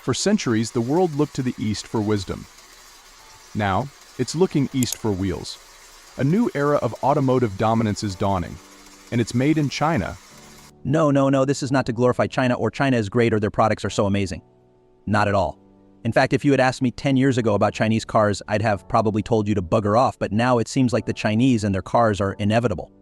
For centuries, the world looked to the east for wisdom. Now, it's looking east for wheels. A new era of automotive dominance is dawning, and it's made in China. No, this is not to glorify China or China is great or their products are so amazing. Not at all. In fact, if you had asked me 10 years ago about Chinese cars, I'd have probably told you to bugger off, but now it seems like the Chinese and their cars are inevitable.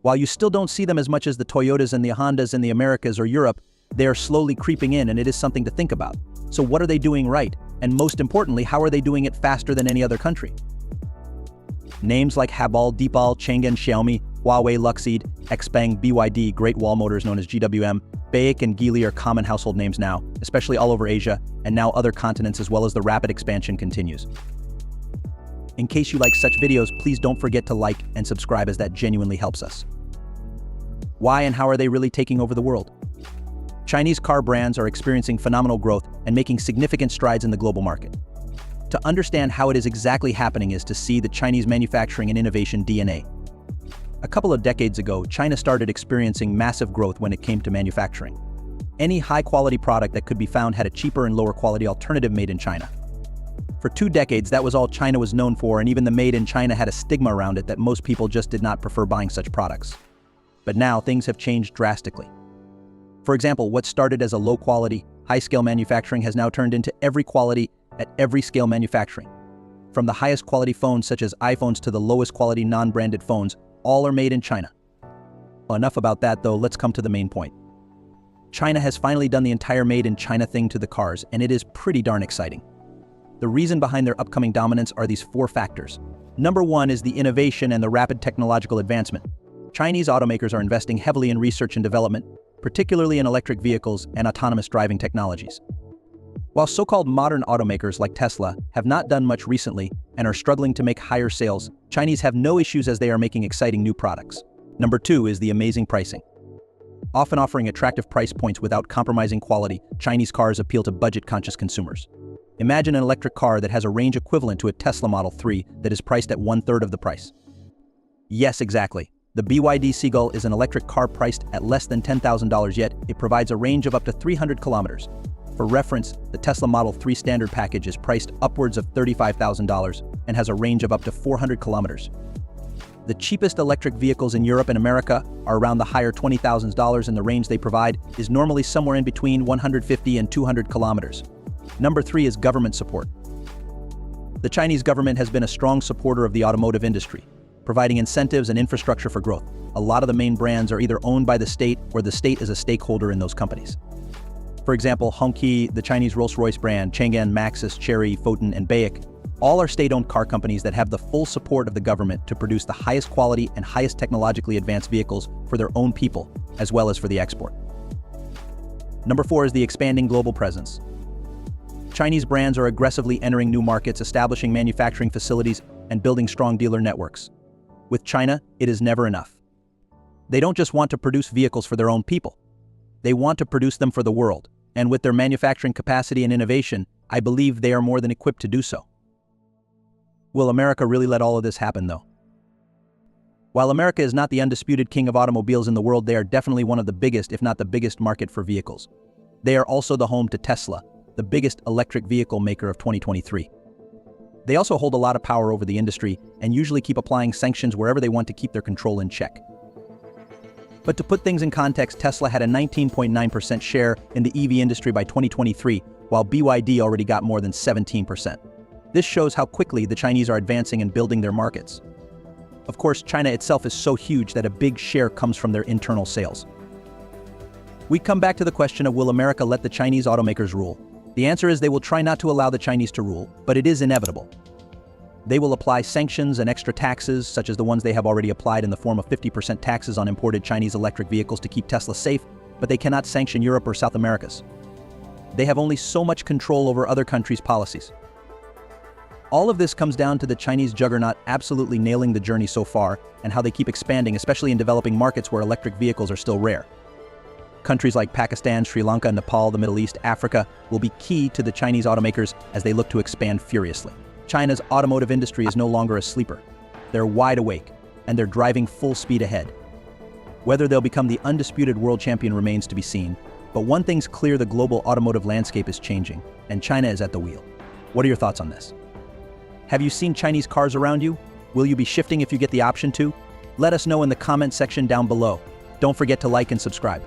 While you still don't see them as much as the Toyotas and the Hondas in the Americas or Europe, they are slowly creeping in, and it is something to think about. So what are they doing right? And most importantly, how are they doing it faster than any other country? Names like Habal, Deepal, Chang'an, Xiaomi, Huawei, Luxeed, Xpeng, BYD, Great Wall Motors known as GWM, Baek and Geely are common household names now, especially all over Asia, and now other continents, as well as the rapid expansion continues. In case you like such videos, please don't forget to like and subscribe, as that genuinely helps us. Why and how are they really taking over the world? Chinese car brands are experiencing phenomenal growth and making significant strides in the global market. To understand how it is exactly happening is to see the Chinese manufacturing and innovation DNA. A couple of decades ago, China started experiencing massive growth when it came to manufacturing. Any high-quality product that could be found had a cheaper and lower-quality alternative made in China. For 2 decades, that was all China was known for, and even the made in China had a stigma around it that most people just did not prefer buying such products. But now, things have changed drastically. For example, what started as a low-quality, high-scale manufacturing has now turned into every quality at every scale manufacturing. From the highest quality phones such as iPhones to the lowest quality non-branded phones, all are made in China. Enough about that though, let's come to the main point. China has finally done the entire made in China thing to the cars, and it is pretty darn exciting. The reason behind their upcoming dominance are these 4 factors. Number 1 is the innovation and the rapid technological advancement. Chinese automakers are investing heavily in research and development, particularly in electric vehicles and autonomous driving technologies. While so-called modern automakers like Tesla have not done much recently and are struggling to make higher sales, Chinese have no issues as they are making exciting new products. Number 2 is the amazing pricing. Often offering attractive price points without compromising quality, Chinese cars appeal to budget-conscious consumers. Imagine an electric car that has a range equivalent to a Tesla Model 3 that is priced at 1/3 of the price. Yes, exactly. The BYD Seagull is an electric car priced at less than $10,000, yet it provides a range of up to 300 kilometers. For reference, the Tesla Model 3 standard package is priced upwards of $35,000 and has a range of up to 400 kilometers. The cheapest electric vehicles in Europe and America are around the higher $20,000, and the range they provide is normally somewhere in between 150 and 200 kilometers. Number 3 is government support. The Chinese government has been a strong supporter of the automotive industry, providing incentives and infrastructure for growth. A lot of the main brands are either owned by the state or the state is a stakeholder in those companies. For example, Hongqi, the Chinese Rolls-Royce brand, Chang'an, Maxus, Chery, Foton, and Baek, all are state-owned car companies that have the full support of the government to produce the highest quality and highest technologically advanced vehicles for their own people, as well as for the export. Number 4 is the expanding global presence. Chinese brands are aggressively entering new markets, establishing manufacturing facilities, and building strong dealer networks. With China, it is never enough. They don't just want to produce vehicles for their own people. They want to produce them for the world. And with their manufacturing capacity and innovation, I believe they are more than equipped to do so. Will America really let all of this happen, though? While America is not the undisputed king of automobiles in the world, they are definitely one of the biggest, if not the biggest, market for vehicles. They are also the home to Tesla, the biggest electric vehicle maker of 2023. They also hold a lot of power over the industry and usually keep applying sanctions wherever they want to keep their control in check. But to put things in context, Tesla had a 19.9% share in the EV industry by 2023, while BYD already got more than 17%. This shows how quickly the Chinese are advancing and building their markets. Of course, China itself is so huge that a big share comes from their internal sales. We come back to the question of, will America let the Chinese automakers rule? The answer is they will try not to allow the Chinese to rule, but it is inevitable. They will apply sanctions and extra taxes, such as the ones they have already applied in the form of 50% taxes on imported Chinese electric vehicles to keep Tesla safe, but they cannot sanction Europe or South America's. They have only so much control over other countries' policies. All of this comes down to the Chinese juggernaut absolutely nailing the journey so far and how they keep expanding, especially in developing markets where electric vehicles are still rare. Countries like Pakistan, Sri Lanka, Nepal, the Middle East, Africa will be key to the Chinese automakers as they look to expand furiously. China's automotive industry is no longer a sleeper. They're wide awake, and they're driving full speed ahead. Whether they'll become the undisputed world champion remains to be seen, But one thing's clear, the global automotive landscape is changing, and China is at the wheel. What are your thoughts on this? Have you seen Chinese cars around you? Will you be shifting if you get the option to? Let us know in the comment section down below. Don't forget to like and subscribe.